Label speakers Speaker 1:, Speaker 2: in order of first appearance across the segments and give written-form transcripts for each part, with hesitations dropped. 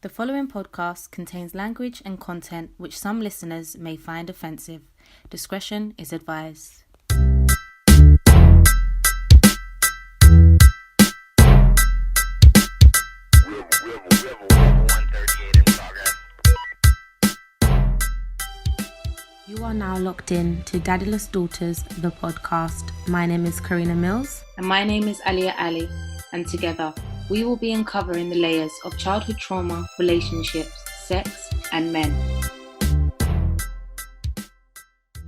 Speaker 1: The following podcast contains language and content which some listeners may find offensive. Discretion is advised. You are now locked in to Daddyless Daughters, the podcast. My name is Karina Mills.
Speaker 2: And my name is Alia Ali. And together, we will be uncovering the layers of childhood trauma, relationships, sex, and men.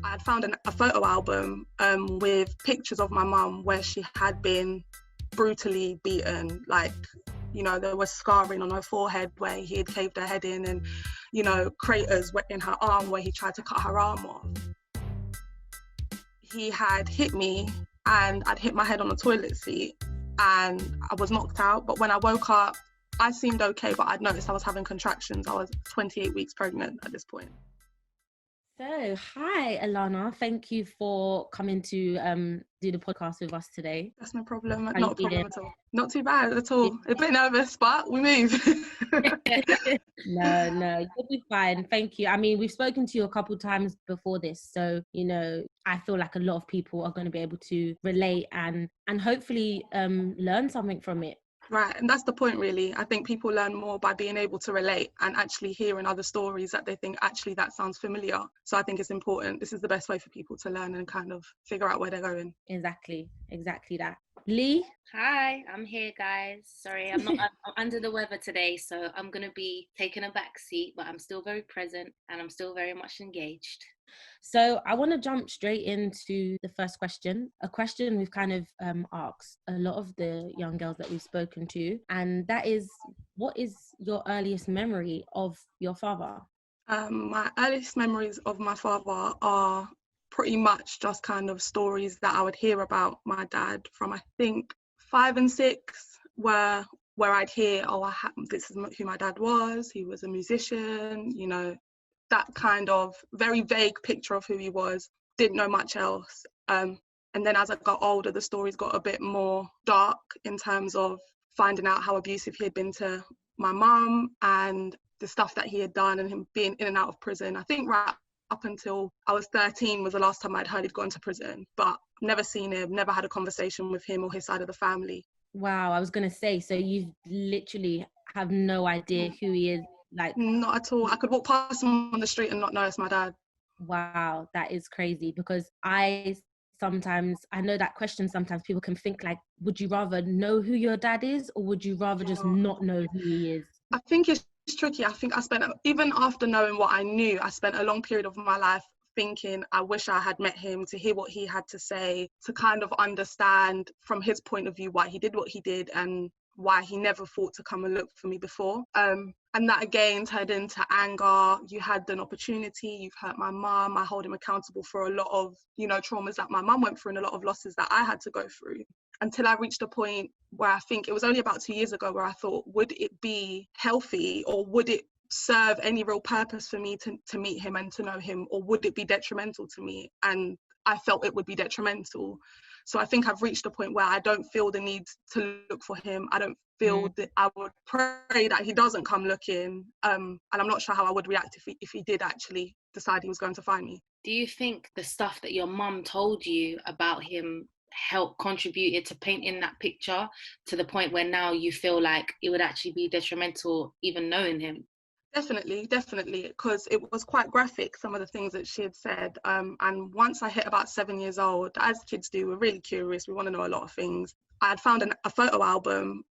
Speaker 3: I had found a photo album with pictures of my mum where she had been brutally beaten. There was scarring on her forehead where he had caved her head in, and, craters in her arm where he tried to cut her arm off. He had hit me and I'd hit my head on the toilet seat and I was knocked out. But when I woke up, I seemed okay, but I'd noticed I was having contractions. I was 28 weeks pregnant at this point.
Speaker 1: So, hi, Alana. Thank you for coming to do the podcast with us today.
Speaker 3: That's no problem. Not a problem at all. Not too bad at all. A bit nervous, but we move.
Speaker 1: No, you'll be fine. Thank you. I mean, we've spoken to you a couple times before this, so, I feel like a lot of people are going to be able to relate and hopefully learn something from it.
Speaker 3: Right, and that's the point, really. I think people learn more by being able to relate and actually hearing other stories that they think, actually, that sounds familiar. So I think it's important. This is the best way for people to learn and kind of figure out where they're going.
Speaker 1: Exactly that. Lee?
Speaker 2: Hi, I'm here, guys. Sorry, I'm under the weather today, so I'm going to be taking a back seat, but I'm still very present and I'm still very much engaged.
Speaker 1: So I want to jump straight into the first question, a question we've kind of asked a lot of the young girls that we've spoken to, and that is, what is your earliest memory of your father?
Speaker 3: My earliest memories of my father are pretty much just kind of stories that I would hear about my dad from, I think, 5 and 6, where I'd hear, this is who my dad was. He was a musician, that kind of very vague picture of who he was. Didn't know much else. And then as I got older, the stories got a bit more dark in terms of finding out how abusive he had been to my mum and the stuff that he had done, and him being in and out of prison. I think right up until I was 13 was the last time I'd heard he'd gone to prison, but never seen him, never had a conversation with him or his side of the family.
Speaker 1: Wow, I was going to say, so you literally have no idea who he is?
Speaker 3: Not at all. I could walk past him on the street and not know it's my dad.
Speaker 1: Wow, that is crazy, because I know that question, sometimes people can think like, would you rather know who your dad is, or would you rather just not know who he is?
Speaker 3: I think it's tricky. I think I spent, even after knowing what I knew, I spent a long period of my life thinking I wish I had met him to hear what he had to say, to kind of understand from his point of view why he did what he did and why he never thought to come and look for me before. And that again turned into anger. You had an opportunity, you've hurt my mum, I hold him accountable for a lot of, traumas that my mum went through and a lot of losses that I had to go through. Until I reached a point where I think it was only about 2 years ago where I thought, would it be healthy, or would it serve any real purpose for me to meet him and to know him, or would it be detrimental to me? And I felt it would be detrimental. So I think I've reached a point where I don't feel the need to look for him. I don't feel that I would pray that he doesn't come looking. And I'm not sure how I would react if he did actually decide he was going to find me.
Speaker 2: Do you think the stuff that your mum told you about him contributed to painting that picture to the point where now you feel like it would actually be detrimental even knowing him?
Speaker 3: Definitely, because it was quite graphic, some of the things that she had said. And once I hit about 7 years old, as kids do, we're really curious. We want to know a lot of things. I had found a photo album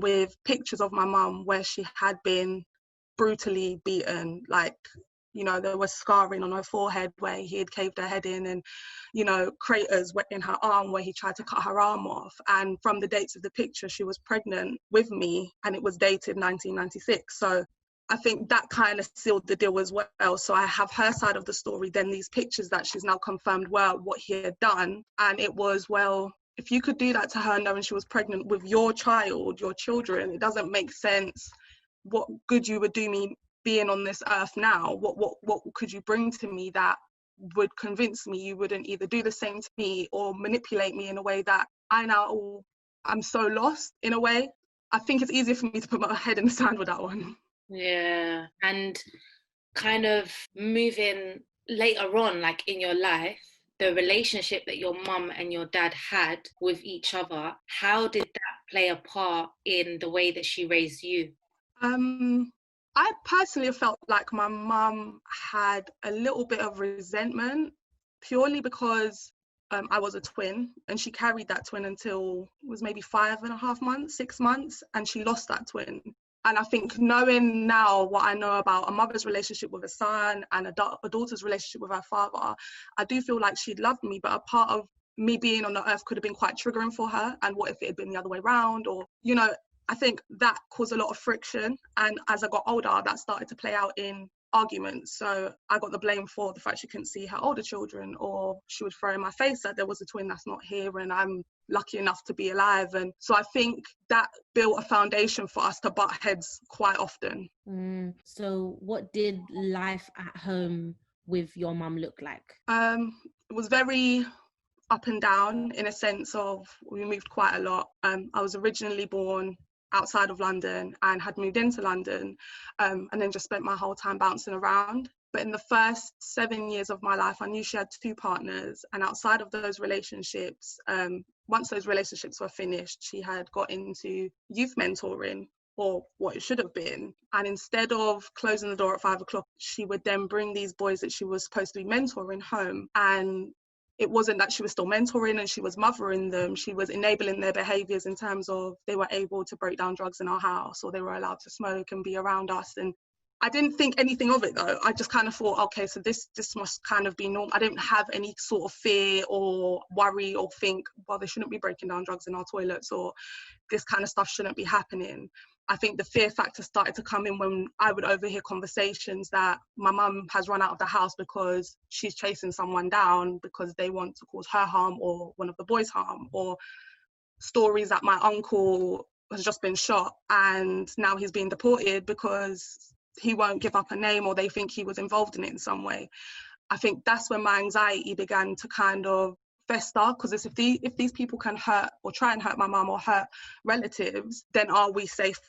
Speaker 3: with pictures of my mum where she had been brutally beaten. There was scarring on her forehead where he had caved her head in, and, craters in her arm where he tried to cut her arm off. And from the dates of the picture, she was pregnant with me, and it was dated 1996. So I think that kind of sealed the deal as well. So I have her side of the story, then these pictures that she's now confirmed were what he had done. And it was, well, if you could do that to her knowing she was pregnant with your child, your children, it doesn't make sense what good you would do me being on this earth now. What could you bring to me that would convince me you wouldn't either do the same to me or manipulate me in a way that I'm so lost in a way. I think it's easier for me to put my head in the sand with that one.
Speaker 2: Yeah. And kind of moving later on, like in your life, the relationship that your mum and your dad had with each other, how did that play a part in the way that she raised you?
Speaker 3: I personally felt like my mum had a little bit of resentment purely because I was a twin, and she carried that twin until it was maybe 5.5 months, 6 months, and she lost that twin. And I think, knowing now what I know about a mother's relationship with a son and a daughter's relationship with her father, I do feel like she'd loved me, but a part of me being on the earth could have been quite triggering for her. And what if it had been the other way around? Or, I think that caused a lot of friction. And as I got older, that started to play out in arguments. So I got the blame for the fact she couldn't see her older children, or she would throw in my face that there was a twin that's not here and I'm lucky enough to be alive. And so I think that built a foundation for us to butt heads quite often.
Speaker 1: So what did life at home with your mum look like?
Speaker 3: It was very up and down, in a sense of we moved quite a lot. I was originally born outside of London and had moved into London, and then just spent my whole time bouncing around. But in the first 7 years of my life, I knew she had 2 partners, and outside of those relationships, once those relationships were finished, she had got into youth mentoring, or what it should have been. And instead of closing the door at 5 o'clock, she would then bring these boys that she was supposed to be mentoring home. And it wasn't that she was still mentoring and she was mothering them, she was enabling their behaviours in terms of they were able to break down drugs in our house, or they were allowed to smoke and be around us. And I didn't think anything of it though. I just kind of thought, okay, so this must kind of be normal. I didn't have any sort of fear or worry or think, well, they shouldn't be breaking down drugs in our toilets, or this kind of stuff shouldn't be happening. I think the fear factor started to come in when I would overhear conversations that my mum has run out of the house because she's chasing someone down because they want to cause her harm or one of the boys harm, or stories that my uncle has just been shot and now he's being deported because he won't give up a name, or they think he was involved in it in some way. I think that's when my anxiety began to kind of fester, because if these people can hurt or try and hurt my mum or hurt relatives, then are we safe?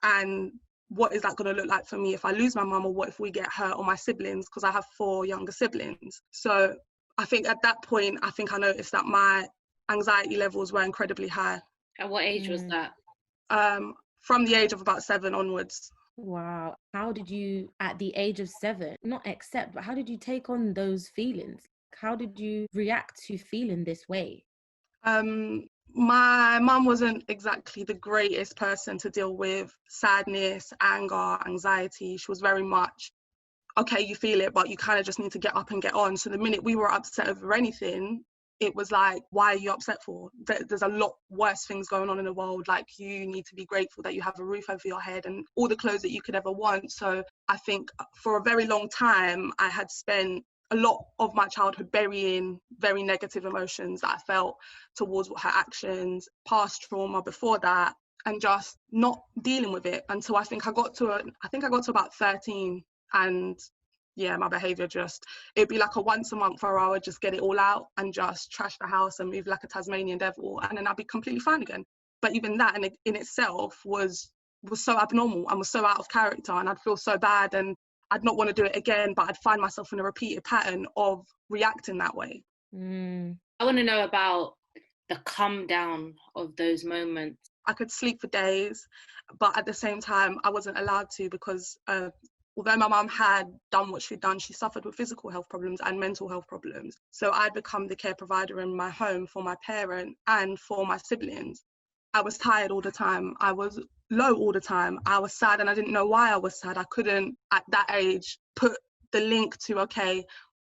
Speaker 3: And what is that going to look like for me if I lose my mum, or what if we get hurt, or my siblings, because I have 4 younger siblings. So I think at that point, I think I noticed that my anxiety levels were incredibly high.
Speaker 2: At what age was that?
Speaker 3: From the age of about 7 onwards.
Speaker 1: Wow. How did you, at the age of 7, not accept, but how did you take on those feelings? How did you react to feeling this way?
Speaker 3: My mum wasn't exactly the greatest person to deal with sadness, anger, anxiety. She was very much, okay, you feel it, but you kind of just need to get up and get on. So the minute we were upset over anything, it was like, why are you upset for? There's a lot worse things going on in the world. Like, you need to be grateful that you have a roof over your head and all the clothes that you could ever want. So I think for a very long time, I had spent a lot of my childhood burying very negative emotions that I felt towards her actions, past trauma before that, and just not dealing with it until I think I got to about 13. And yeah, my behaviour it'd be like a once a month where I would just get it all out and just trash the house and move like a Tasmanian devil, and then I'd be completely fine again. But even that in itself was so abnormal and was so out of character, and I'd feel so bad and I'd not want to do it again, but I'd find myself in a repeated pattern of reacting that way.
Speaker 2: I want to know about the come down of those moments.
Speaker 3: I could sleep for days, but at the same time, I wasn't allowed to, because although my mum had done what she'd done, she suffered with physical health problems and mental health problems. So I'd become the care provider in my home for my parent and for my siblings. I was tired all the time. I was low all the time. I was sad and I didn't know why I was sad. I couldn't, at that age, put the link to, okay,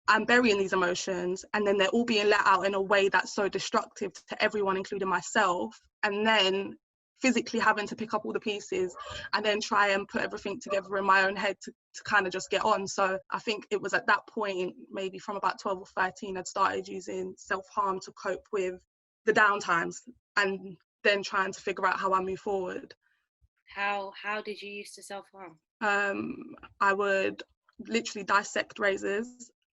Speaker 3: I'm burying these emotions and then they're all being let out in a way that's so destructive to everyone, including myself. And then physically having to pick up all the pieces and then try and put everything together in my own head to kind of just get on. So I think it was at that point, maybe from about 12 or 13, I'd started using self-harm to cope with the downtimes and then trying to figure out how I move forward.
Speaker 2: How did you use to self-harm?
Speaker 3: I would literally dissect razors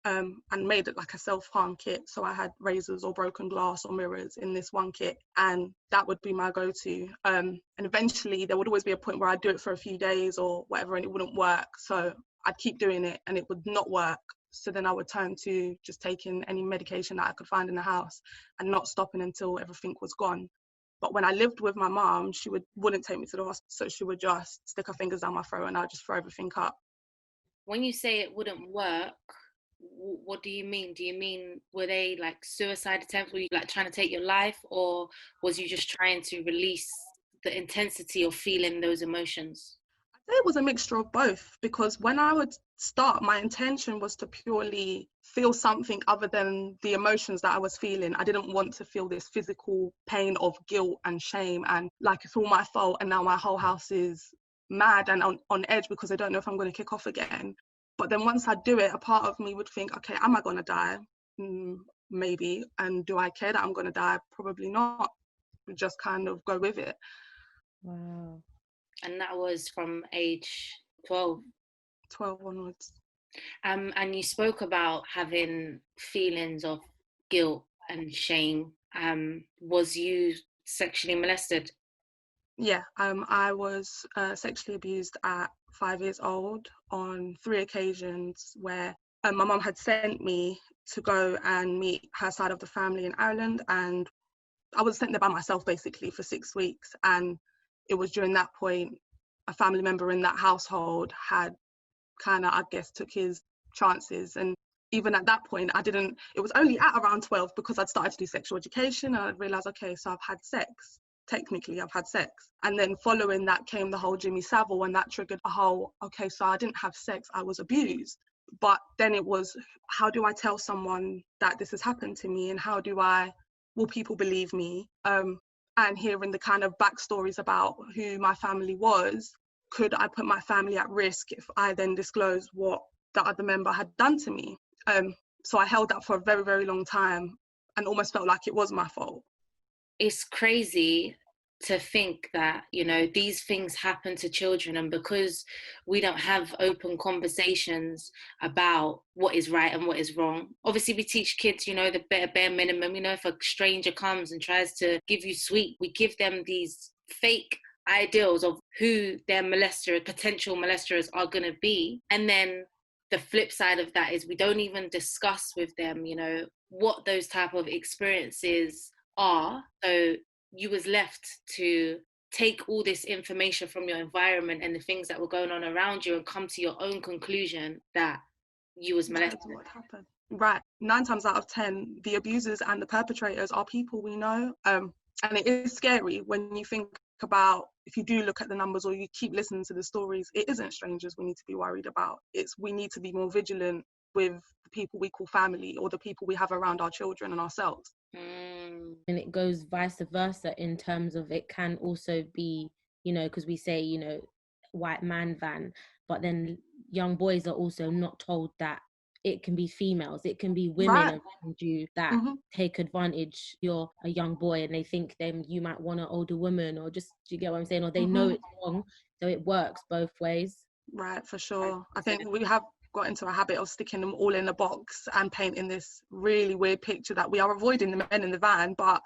Speaker 3: and made it like a self-harm kit. So I had razors or broken glass or mirrors in this one kit, and that would be my go-to. And eventually there would always be a point where I'd do it for a few days or whatever and it wouldn't work. So I'd keep doing it and it would not work. So then I would turn to just taking any medication that I could find in the house and not stopping until everything was gone. But when I lived with my mom, she wouldn't take me to the hospital. So she would just stick her fingers down my throat and I'd just throw everything up.
Speaker 2: When you say it wouldn't work, what do you mean? Do you mean, were they like suicide attempts? Were you like trying to take your life, or was you just trying to release the intensity of feeling those emotions?
Speaker 3: It was a mixture of both, because when I would start, my intention was to purely feel something other than the emotions that I was feeling. I didn't want to feel this physical pain of guilt and shame and like it's all my fault and now my whole house is mad and on edge because I don't know if I'm going to kick off again. But then once I do it, a part of me would think, okay, am I going to die? Maybe. And do I care that I'm going to die? Probably not. Just kind of go with it.
Speaker 1: Wow.
Speaker 2: And that was from age 12?
Speaker 3: 12 onwards.
Speaker 2: And you spoke about having feelings of guilt and shame. Was you sexually molested?
Speaker 3: Yeah, I was sexually abused at 5 years old on 3 occasions where my mum had sent me to go and meet her side of the family in Ireland, and I was sent there by myself basically for 6 weeks. And it was during that point a family member in that household had kind of, I guess, took his chances. And even at that point, it was only at around 12 because I'd started to do sexual education and I'd realised, okay, so I've had sex. Technically, I've had sex. And then following that came the whole Jimmy Savile, and that triggered a whole, okay, so I didn't have sex, I was abused. But then it was, how do I tell someone that this has happened to me, and will people believe me? And hearing the kind of backstories about who my family was, could I put my family at risk if I then disclosed what the other member had done to me? So I held that for a very, very long time and almost felt like it was my fault.
Speaker 2: It's crazy to think that, you know, these things happen to children, and because we don't have open conversations about what is right and what is wrong. Obviously we teach kids, you know, the bare minimum. You know, if a stranger comes and tries to give you sweet, we give them these fake ideals of who their potential molesters are going to be. And then the flip side of that is we don't even discuss with them, you know, what those type of experiences are. So you was left to take all this information from your environment and the things that were going on around you and come to your own conclusion that you was molested.
Speaker 3: That's what happened. Right. 9 times out of 10, the abusers and the perpetrators are people we know. And it is scary when you think about, if you do look at the numbers or you keep listening to the stories, it isn't strangers we need to be worried about. We need to be more vigilant with the people we call family or the people we have around our children and ourselves.
Speaker 1: And it goes vice versa in terms of, it can also be, you know, because we say, you know, white man van, but then young boys are also not told that it can be females, it can be women
Speaker 3: Right.
Speaker 1: around you that take advantage. You're a young boy and they think you might want an older woman, or just, do you get what I'm saying? Or they know it's wrong, so it works both ways.
Speaker 3: Right, for sure. I think we have got into a habit of sticking them all in a box and painting this really weird picture that we are avoiding the men in the van, but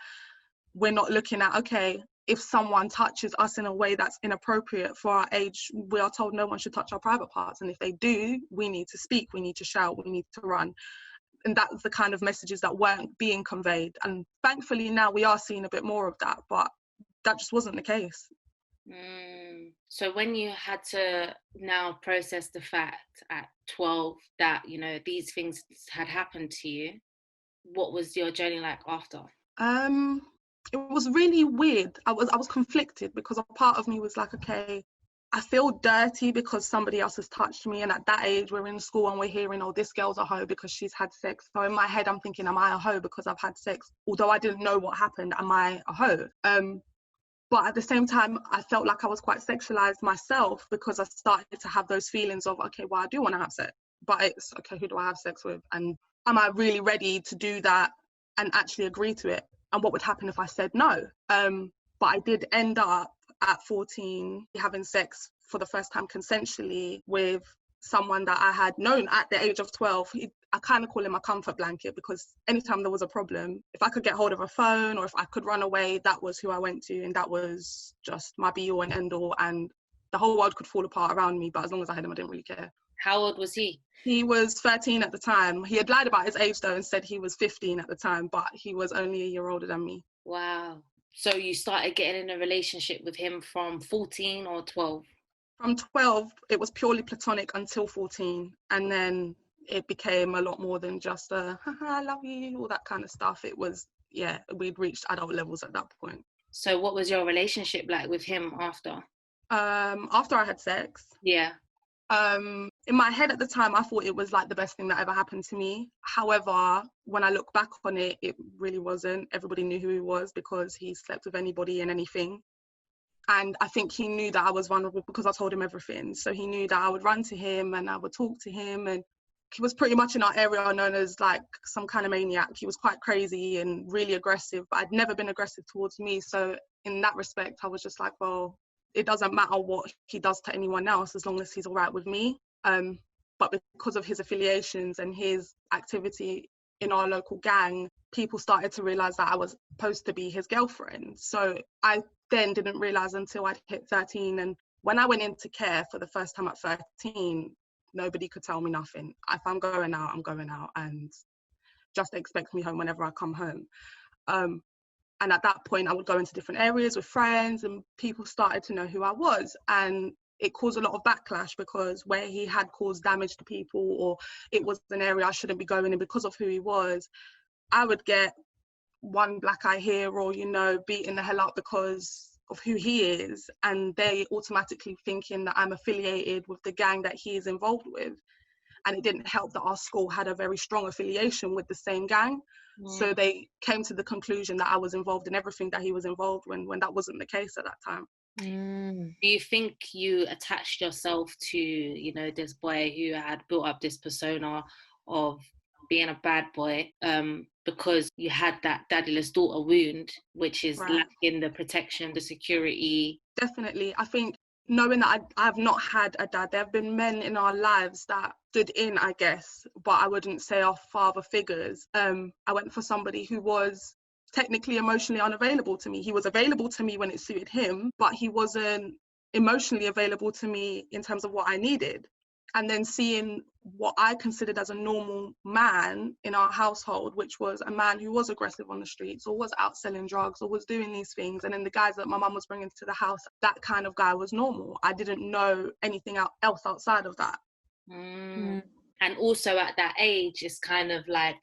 Speaker 3: we're not looking at, okay, if someone touches us in a way that's inappropriate for our age, we are told no one should touch our private parts, and if they do, we need to speak, we need to shout, we need to run. And that's the kind of messages that weren't being conveyed, and thankfully now we are seeing a bit more of that, but that just wasn't the case.
Speaker 2: So when you had to now process the fact at 12 that, you know, these things had happened to you, what was your journey like after?
Speaker 3: It was really weird. I was conflicted, because a part of me was like, okay, I feel dirty because somebody else has touched me, and at that age we're in school and we're hearing, oh, this girl's a hoe because she's had sex. So in my head I'm thinking, am I a hoe because I've had sex? Although I didn't know what happened, am I a hoe? But at the same time, I felt like I was quite sexualized myself, because I started to have those feelings of, okay, well, I do want to have sex, but it's, okay, who do I have sex with? And am I really ready to do that and actually agree to it? And what would happen if I said no? But I did end up at 14 having sex for the first time consensually with someone that I had known at the age of 12. I kind of call him my comfort blanket, because anytime there was a problem, if I could get hold of a phone or if I could run away, that was who I went to, and that was just my be all and end all, and the whole world could fall apart around me, but as long as I had him, I didn't really care.
Speaker 2: How old was he?
Speaker 3: He was 13 at the time. He had lied about his age though and said he was 15 at the time, but he was only a year older than me.
Speaker 2: Wow. So you started getting in a relationship with him from 14 or 12?
Speaker 3: From 12, it was purely platonic until 14. And then it became a lot more than just a, haha, I love you, all that kind of stuff. It was, yeah, we'd reached adult levels at that point.
Speaker 2: So what was your relationship like with him after?
Speaker 3: After I had sex?
Speaker 2: Yeah.
Speaker 3: In my head at the time, I thought it was like the best thing that ever happened to me. However, when I look back on it, it really wasn't. Everybody knew who he was because he slept with anybody and anything. And I think he knew that I was vulnerable because I told him everything. So he knew that I would run to him and I would talk to him. And he was pretty much in our area known as like some kind of maniac. He was quite crazy and really aggressive, but I'd never been aggressive towards me. So in that respect, I was just like, well, it doesn't matter what he does to anyone else as long as he's all right with me. But because of his affiliations and his activity in our local gang, people started to realise that I was supposed to be his girlfriend. So I then didn't realise until I'd hit 13. And when I went into care for the first time at 13, nobody could tell me nothing. If I'm going out, I'm going out, and just expect me home whenever I come home. And at that point, I would go into different areas with friends and people started to know who I was. And it caused a lot of backlash because where he had caused damage to people or it was an area I shouldn't be going in because of who he was, I would get one black eye here or, you know, beating the hell up because of who he is. And they automatically thinking that I'm affiliated with the gang that he is involved with. And it didn't help that our school had a very strong affiliation with the same gang. So they came to the conclusion that I was involved in everything that he was involved in when that wasn't the case at that time.
Speaker 2: Do you think you attached yourself to, you know, this boy who had built up this persona of being a bad boy because you had that daddyless daughter wound, which is lacking the protection, the security? Definitely.
Speaker 3: I think knowing that I've not had a dad, there have been men in our lives that stood in, I guess, but I wouldn't say are father figures. I went for somebody who was technically emotionally unavailable to me. He was available to me when it suited him, but he wasn't emotionally available to me in terms of what I needed. And then seeing what I considered as a normal man in our household, which was a man who was aggressive on the streets or was out selling drugs or was doing these things. And then the guys that my mum was bringing to the house, that kind of guy was normal. I didn't know anything else outside of that.
Speaker 2: And also at that age, it's kind of like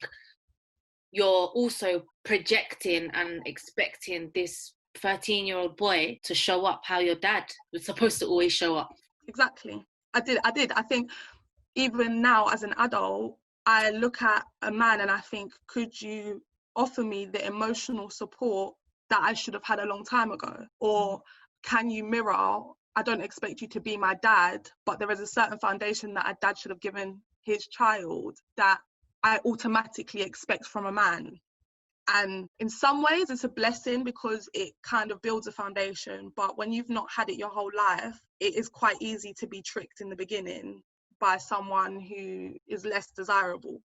Speaker 2: you're also projecting and expecting this 13-year-old boy to show up how your dad was supposed to always show up.
Speaker 3: Exactly. I did. I think even now as an adult, I look at a man and I think, could you offer me the emotional support that I should have had a long time ago? Or can you mirror, I don't expect you to be my dad, but there is a certain foundation that a dad should have given his child that I automatically expect from a man. And in some ways it's a blessing because it kind of builds a foundation, but when you've not had it your whole life, it is quite easy to be tricked in the beginning by someone who is less desirable.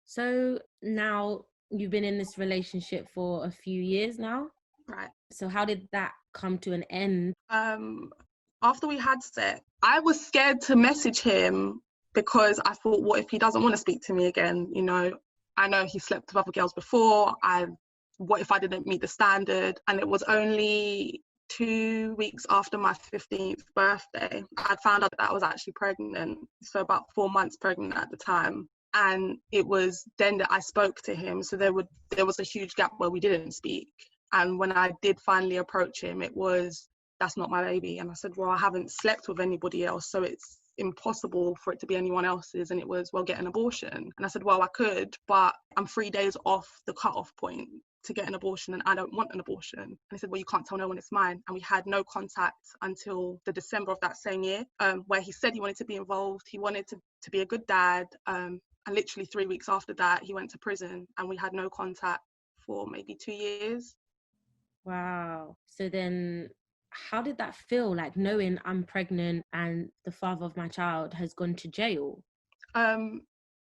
Speaker 1: So now you've been in this relationship for a few years now,
Speaker 3: right?
Speaker 1: So how did that come to an end?
Speaker 3: After we had sex, I was scared to message him because I thought, what if he doesn't want to speak to me again? You know, I know he slept with other girls before. What if I didn't meet the standard? And it was only 2 weeks after my 15th birthday, I found out that I was actually pregnant. So about 4 months pregnant at the time. And it was then that I spoke to him. So there was a huge gap where we didn't speak. And when I did finally approach him, it was, that's not my baby. And I said, well, I haven't slept with anybody else, so it's impossible for it to be anyone else's. And it was, well, get an abortion. And I said, well, I could, but I'm 3 days off the cutoff point to get an abortion and I don't want an abortion. And he said, well, you can't tell no one it's mine. And we had no contact until the December of that same year, where he said he wanted to be involved. He wanted to be a good dad. And literally 3 weeks after that, he went to prison and we had no contact for maybe 2 years.
Speaker 1: Wow. So then how did that feel, like knowing I'm pregnant and the father of my child has gone to jail?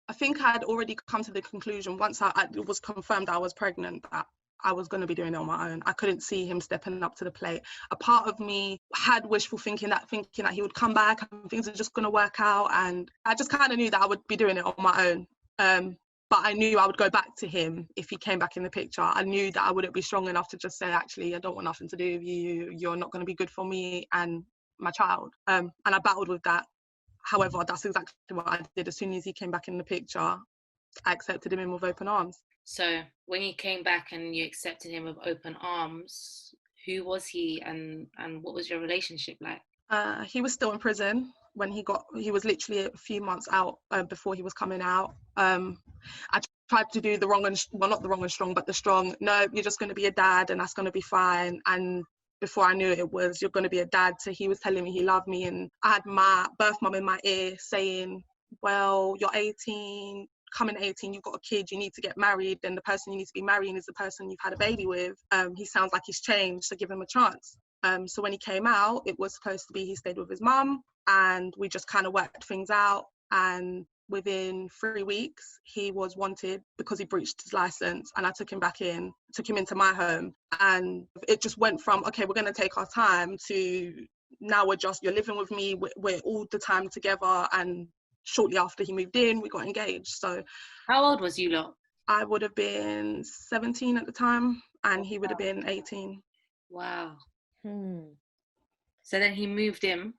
Speaker 3: I think I had already come to the conclusion once it was confirmed I was pregnant that I was going to be doing it on my own. I couldn't see him stepping up to the plate. A part of me had wishful thinking that he would come back and things are just going to work out. And I just kind of knew that I would be doing it on my own. But I knew I would go back to him if he came back in the picture. I knew that I wouldn't be strong enough to just say, actually, I don't want nothing to do with you. You're not going to be good for me and my child. And I battled with that. However, that's exactly what I did. As soon as he came back in the picture, I accepted him in with open arms.
Speaker 2: So when you came back and you accepted him with open arms, who was he and what was your relationship like?
Speaker 3: He was still in prison when he was literally a few months out before he was coming out. I tried to do the wrong and, well, not the wrong and strong, but the strong, no, you're just going to be a dad and that's going to be fine. And before I knew it was, you're going to be a dad. So he was telling me he loved me, and I had my birth mum in my ear saying, well, you're 18, coming 18, you've got a kid, you need to get married, and the person you need to be marrying is the person you've had a baby with. He sounds like he's changed, so give him a chance. So when he came out, it was supposed to be he stayed with his mum, and we just kind of worked things out. And within 3 weeks, he was wanted because he breached his license, and I took him into my home. And it just went from, okay, we're going to take our time, to now you're living with me, we're all the time together. And shortly after he moved in, we got engaged. So
Speaker 2: how old was you lot?
Speaker 3: I would have been 17 at the time, and he would have been 18.
Speaker 2: Wow. So then he moved in.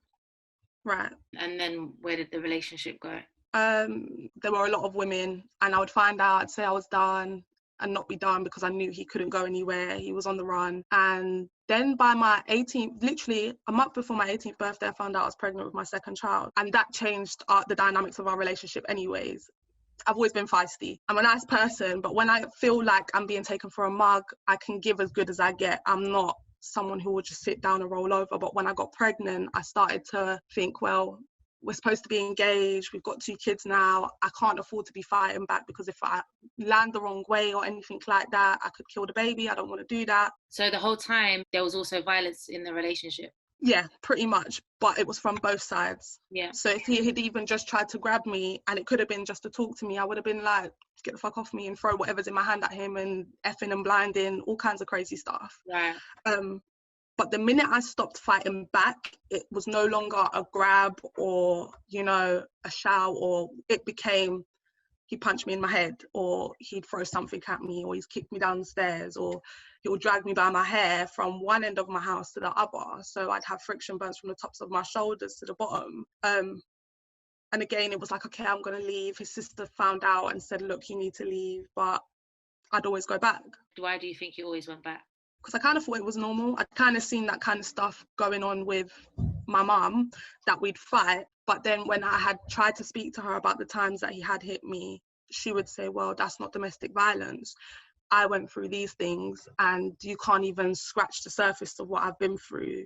Speaker 3: Right.
Speaker 2: And then where did the relationship go?
Speaker 3: There were a lot of women, and I would find out, I'd say I was done and not be done, because I knew he couldn't go anywhere. He was on the run. And then by my 18th, literally a month before my 18th birthday, I found out I was pregnant with my second child. And that changed the dynamics of our relationship anyways. I've always been feisty. I'm a nice person, but when I feel like I'm being taken for a mug, I can give as good as I get. I'm not someone who will just sit down and roll over. But when I got pregnant, I started to think, well, we're supposed to be engaged, we've got 2 kids now, I can't afford to be fighting back, because if I land the wrong way or anything like that, I could kill the baby. I don't want to do that.
Speaker 2: So the whole time there was also violence in the relationship?
Speaker 3: Yeah, pretty much, but it was from both sides.
Speaker 2: Yeah.
Speaker 3: So if he had even just tried to grab me, and it could have been just to talk to me, I would have been like, get the fuck off me, and throw whatever's in my hand at him, and effing and blinding, all kinds of crazy stuff.
Speaker 2: Right.
Speaker 3: But the minute I stopped fighting back, it was no longer a grab or, a shout, or it became, he punched me in my head, or he'd throw something at me, or he's kicked me downstairs, or he would drag me by my hair from one end of my house to the other. So I'd have friction burns from the tops of my shoulders to the bottom. And again, it was like, okay, I'm going to leave. His sister found out and said, look, you need to leave. But I'd always go back.
Speaker 2: Why do you think you always went back?
Speaker 3: Because I kind of thought it was normal. I'd kind of seen that kind of stuff going on with my mum, that we'd fight. But then when I had tried to speak to her about the times that he had hit me, she would say, well, that's not domestic violence. I went through these things, and you can't even scratch the surface of what I've been through.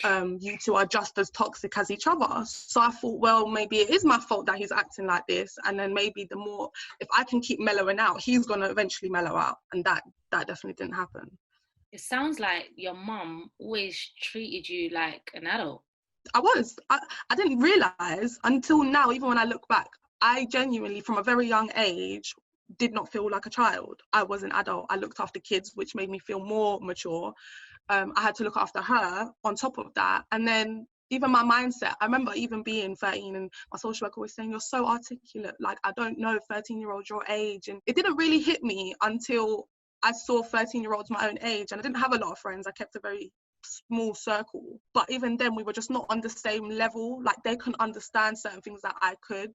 Speaker 3: You two are just as toxic as each other. So I thought, well, maybe it is my fault that he's acting like this. And then maybe the more, if I can keep mellowing out, he's going to eventually mellow out. And that definitely didn't happen.
Speaker 2: It sounds like your mum always treated you like an adult.
Speaker 3: I didn't realise until now, even when I look back, I genuinely, from a very young age, did not feel like a child. I was an adult. I looked after kids, which made me feel more mature. I had to look after her on top of that. And then even my mindset, I remember even being 13 and my social worker was saying, you're so articulate. Like, I don't know 13-year-olds your age. And it didn't really hit me until I saw 13-year-olds my own age, and I didn't have a lot of friends. I kept a very small circle. But even then, we were just not on the same level. Like, they couldn't understand certain things that I could.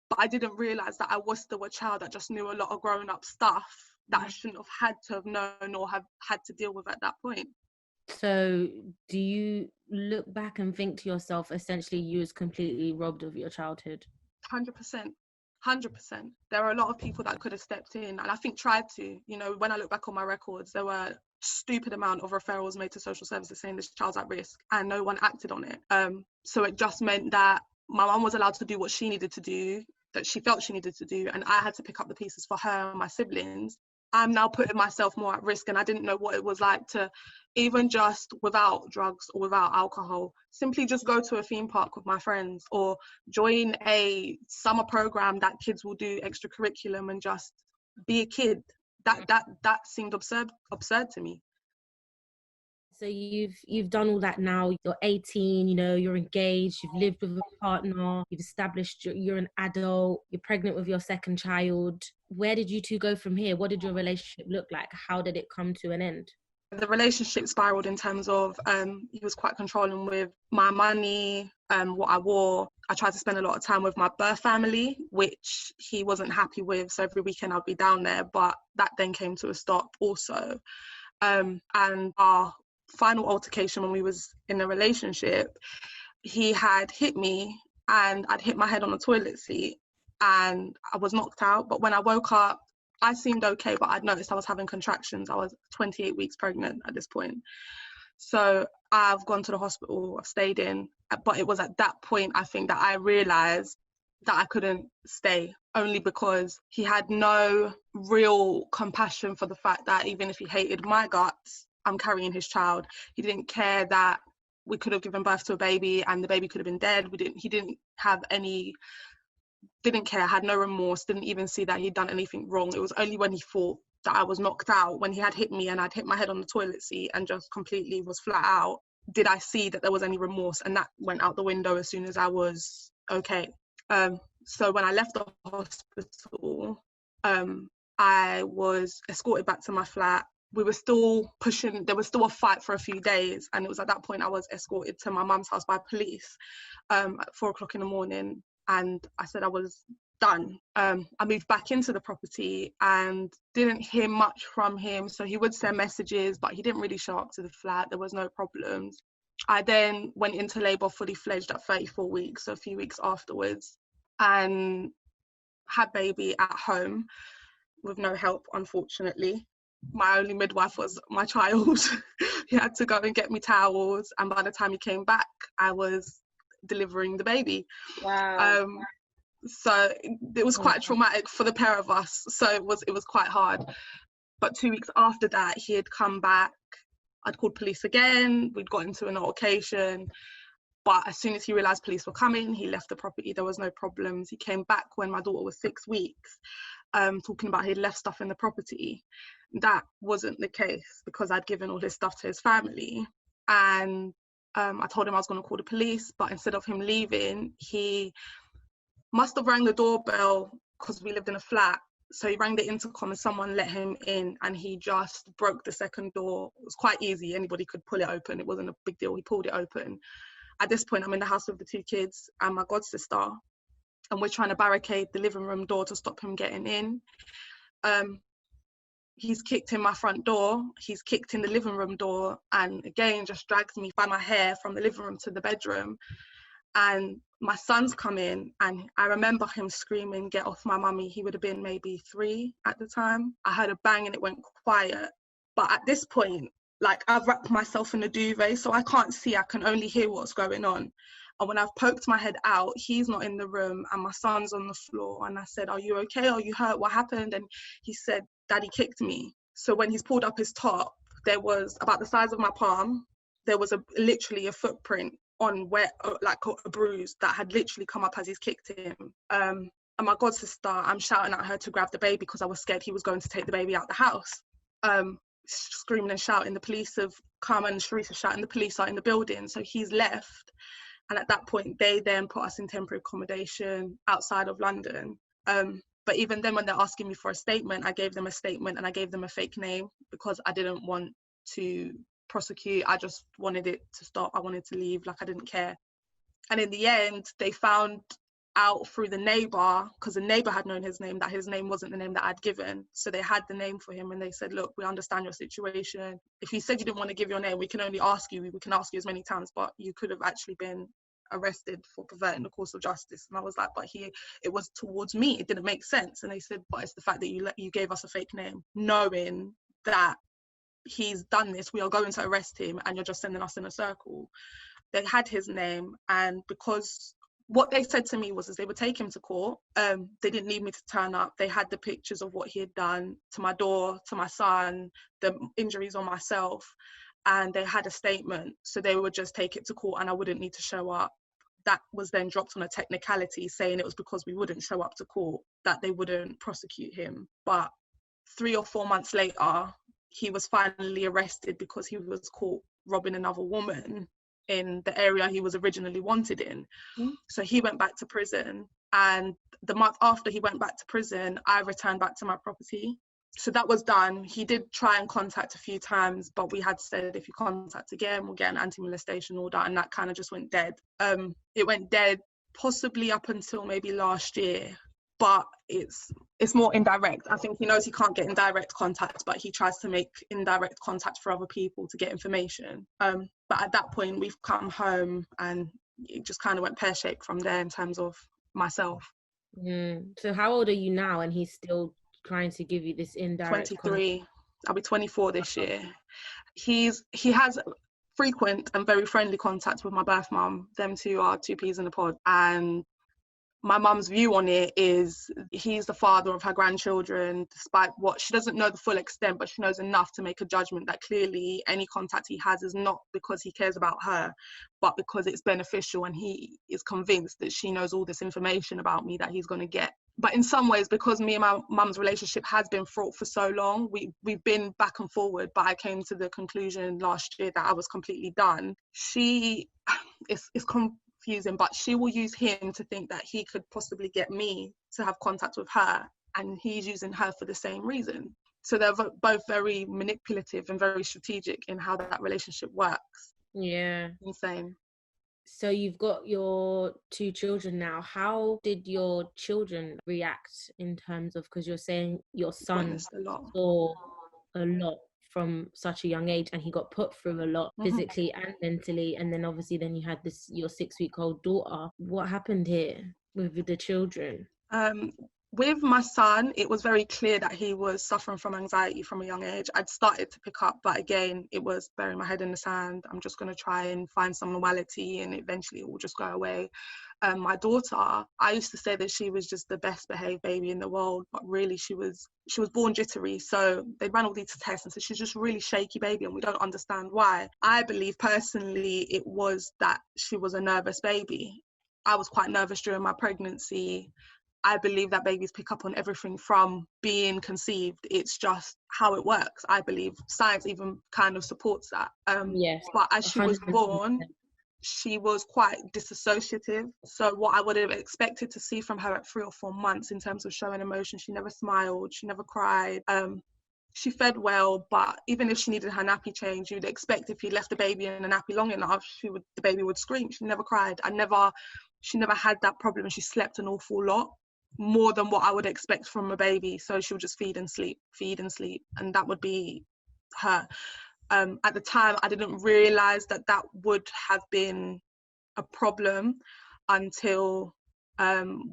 Speaker 3: But I didn't realise that I was still a child that just knew a lot of growing up stuff that I shouldn't have had to have known or have had to deal with at that point.
Speaker 1: So do you look back and think to yourself, essentially, you was completely robbed of your childhood?
Speaker 3: 100%. 100%. There are a lot of people that could have stepped in, and I think tried to. When I look back on my records, there were stupid amount of referrals made to social services saying this child's at risk, and no one acted on it. So it just meant that my mum was allowed to do what she needed to do, that she felt she needed to do, and I had to pick up the pieces for her and my siblings. I'm now putting myself more at risk, and I didn't know what it was like to even just without drugs or without alcohol, simply just go to a theme park with my friends or join a summer program that kids will do extracurriculum and just be a kid. That seemed absurd to me.
Speaker 1: So you've done all that now. You're 18, you know, you're engaged, you've lived with a partner, you've established you're an adult, you're pregnant with your second child. Where did you two go from here? What did your relationship look like? How did it come to an end?
Speaker 3: The relationship spiraled in terms of he was quite controlling with my money, what I wore. I tried to spend a lot of time with my birth family, which he wasn't happy with. So every weekend I'd be down there, but that then came to a stop also. And our final altercation when we was in a relationship, he had hit me and I'd hit my head on the toilet seat and I was knocked out. But when I woke up, I seemed okay, but I'd noticed I was having contractions. I was 28 weeks pregnant at this point. So I've gone to the hospital, I've stayed in, but it was at that point, I think, that I realised that I couldn't stay, only because he had no real compassion for the fact that even if he hated my guts, I'm carrying his child. He didn't care that we could have given birth to a baby and the baby could have been dead. He didn't care, had no remorse, didn't even see that he'd done anything wrong. It was only when he thought that I was knocked out, when he had hit me and I'd hit my head on the toilet seat and just completely was flat out, did I see that there was any remorse, and that went out the window as soon as I was okay. So when I left the hospital, I was escorted back to my flat. We were still pushing, there was still a fight for a few days, and it was at that point I was escorted to my mum's house by police at 4:00 in the morning, and I said I was done. I moved back into the property and didn't hear much from him, so he would send messages, but he didn't really show up to the flat. There was no problems. I then went into labour fully fledged at 34 weeks, so a few weeks afterwards, and had baby at home with no help, unfortunately. My only midwife was my child. He had to go and get me towels, and by the time he came back, I was delivering the baby.
Speaker 2: Wow.
Speaker 3: So it was quite traumatic for the pair of us. So it was quite hard. But 2 weeks after that, he had come back. I'd called police again. We'd got into an altercation. But as soon as he realised police were coming, he left the property. There was no problems. He came back when my daughter was 6 weeks, talking about he'd left stuff in the property. That wasn't the case, because I'd given all his stuff to his family. And I told him I was going to call the police, but instead of him leaving, he must have rang the doorbell, because we lived in a flat. So he rang the intercom and someone let him in, and he just broke the second door. It was quite easy. Anybody could pull it open. It wasn't a big deal. He pulled it open. At this point, I'm in the house with the 2 kids and my godsister, and we're trying to barricade the living room door to stop him getting in. He's kicked in my front door, he's kicked in the living room door, and again just dragged me by my hair from the living room to the bedroom. And my son's come in, and I remember him screaming, "Get off my mummy." He would have been maybe 3 at the time. I heard a bang and it went quiet. But at this point, like, I've wrapped myself in a duvet, so I can't see, I can only hear what's going on. And when I've poked my head out, he's not in the room and my son's on the floor. And I said, "Are you okay? Are you hurt? What happened?" And he said, "Daddy kicked me." So when he's pulled up his top, there was about the size of my palm. There was literally a footprint on where, like a bruise that had literally come up as he's kicked him. And my godsister, I'm shouting at her to grab the baby because I was scared he was going to take the baby out the house. Screaming and shouting, the police have come, and Sharice is shouting, the police are in the building. So he's left. And at that point, they then put us in temporary accommodation outside of London. But even then, when they're asking me for a statement, I gave them a statement and I gave them a fake name because I didn't want to prosecute. I just wanted it to stop. I wanted to leave, like I didn't care. And in the end, they found out through the neighbour, because the neighbour had known his name, that his name wasn't the name that I'd given. So they had the name for him and they said, "Look, we understand your situation. If you said you didn't want to give your name, we can only ask you. We can ask you as many times, but you could have actually been arrested for perverting the course of justice." And I was like, "But it was towards me. It didn't make sense." And they said, "But it's the fact that you gave us a fake name, knowing that he's done this. We are going to arrest him and you're just sending us in a circle." They had his name, and because what they said to me was they would take him to court. They didn't need me to turn up. They had the pictures of what he had done to my daughter, to my son, the injuries on myself, and they had a statement. So they would just take it to court and I wouldn't need to show up. That was then dropped on a technicality, saying it was because we wouldn't show up to court that they wouldn't prosecute him. But 3 or 4 months later, he was finally arrested because he was caught robbing another woman in the area he was originally wanted in. So he went back to prison, and the month after he went back to prison, I returned back to my property. So that was done. He did try and contact a few times, but we had said if you contact again, we'll get an anti-molestation order, and that kind of just went dead. It went dead possibly up until maybe last year, but it's more indirect. I think he knows he can't get in direct contact, but he tries to make indirect contact for other people to get information. But at that point, we've come home and it just kind of went pear-shaped from there in terms of myself.
Speaker 1: So how old are you now? And he's still trying to give you this indirect
Speaker 3: 23. I'll be 24 this year. He has frequent and very friendly contact with my birth mum. Them two are two peas in a pod. And my mum's view on it is he's the father of her grandchildren, despite what she doesn't know the full extent, but she knows enough to make a judgment that clearly any contact he has is not because he cares about her, but because it's beneficial, and he is convinced that she knows all this information about me that he's going to get. But in some ways, because me and my mum's relationship has been fraught for so long, we've been back and forward, but I came to the conclusion last year that I was completely done. It's confusing, but she will use him to think that he could possibly get me to have contact with her, and he's using her for the same reason. So they're both very manipulative and very strategic in how that relationship works.
Speaker 1: Yeah.
Speaker 3: Insane.
Speaker 1: So you've got your 2 children now. How did your children react in terms of, because you're saying your son saw a lot from such a young age, and he got put through a lot physically and mentally, and then obviously then you had your 6-week-old daughter. What happened here with the children?
Speaker 3: With my son, it was very clear that he was suffering from anxiety from a young age. I'd started to pick up, but again, it was burying my head in the sand. I'm just going to try and find some normality, and eventually it will just go away. My daughter, I used to say that she was just the best behaved baby in the world, but really she was born jittery. So they ran all these tests and said she's just a really shaky baby, and we don't understand why. I believe personally it was that she was a nervous baby. I was quite nervous during my pregnancy. I believe that babies pick up on everything from being conceived. It's just how it works. I believe science even kind of supports that.
Speaker 1: Yes.
Speaker 3: But as she was
Speaker 1: 100%.
Speaker 3: born, she was quite disassociative. So what I would have expected to see from her at 3 or 4 months in terms of showing emotion, she never smiled, she never cried. She fed well, but even if she needed her nappy change, you'd expect if you left the baby in a nappy long enough, the baby would scream. She never cried. She never had that problem, and she slept an awful lot, more than what I would expect from a baby. So she would just feed and sleep, and that would be her. At the time, I didn't realise that would have been a problem until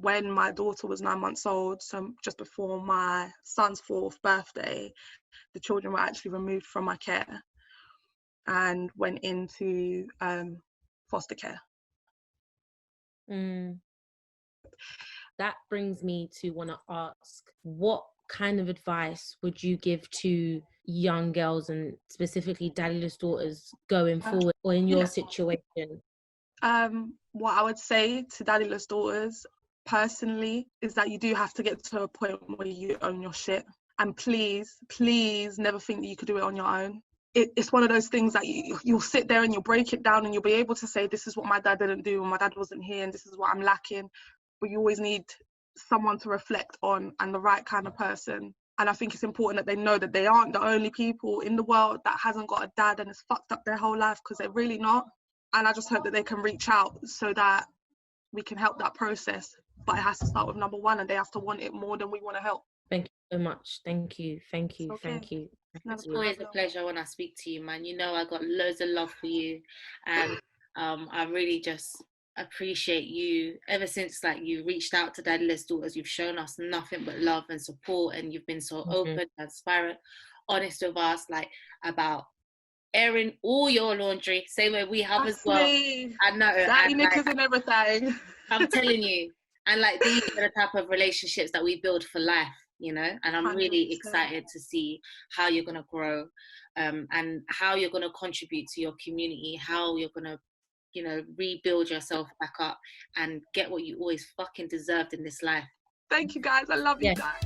Speaker 3: when my daughter was 9 months old, so just before my son's 4th birthday, the children were actually removed from my care and went into foster care.
Speaker 1: That brings me to want to ask, what kind of advice would you give to young girls, and specifically daddyless daughters, going forward, or in your situation?
Speaker 3: What I would say to daddyless daughters personally is that you do have to get to a point where you own your shit, and please never think that you could do it on your own. It's one of those things that you'll sit there and you'll break it down, and you'll be able to say, this is what my dad didn't do, and my dad wasn't here, and this is what I'm lacking. But you always need someone to reflect on, and the right kind of person. And I think it's important that they know that they aren't the only people in the world that hasn't got a dad and has fucked up their whole life, because they're really not. And I just hope that they can reach out so that we can help that process. But it has to start with number 1, and they have to want it more than we want to help.
Speaker 1: Thank you so much. Thank you.
Speaker 3: Okay.
Speaker 1: Thank you.
Speaker 2: It's always a pleasure when I speak to you, man. You know I got loads of love for you, and I really just appreciate you. Ever since you reached out to Daddyless Daughters, you've shown us nothing but love and support, and you've been so open, transparent, honest with us, about airing all your laundry, same way we have as well. I know.
Speaker 3: Daddy knickers and everything.
Speaker 2: I'm telling you. And like, these are the type of relationships that we build for life, you know, and I'm really
Speaker 3: 100%.
Speaker 2: excited to see how you're going to grow, and how you're going to contribute to your community, how you're going to, you know, rebuild yourself back up and get what you always fucking deserved in this life.
Speaker 3: Thank you guys. I love you guys.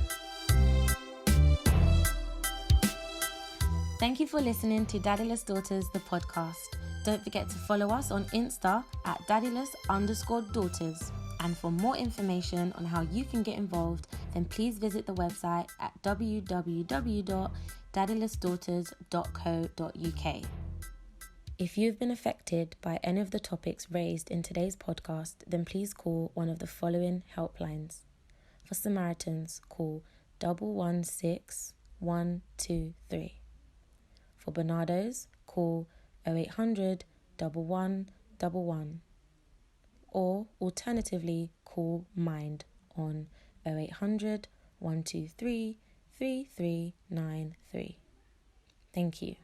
Speaker 1: Thank you for listening to Daddyless Daughters, the podcast. Don't forget to follow us on Insta at daddyless_daughters. And for more information on how you can get involved, then please visit the website at www.daddylessdaughters.co.uk. If you've been affected by any of the topics raised in today's podcast, then please call one of the following helplines. For Samaritans, call 116 123. For Bernardo's, call 0800 1111. Or alternatively, call Mind on 0800 123 3393. Thank you.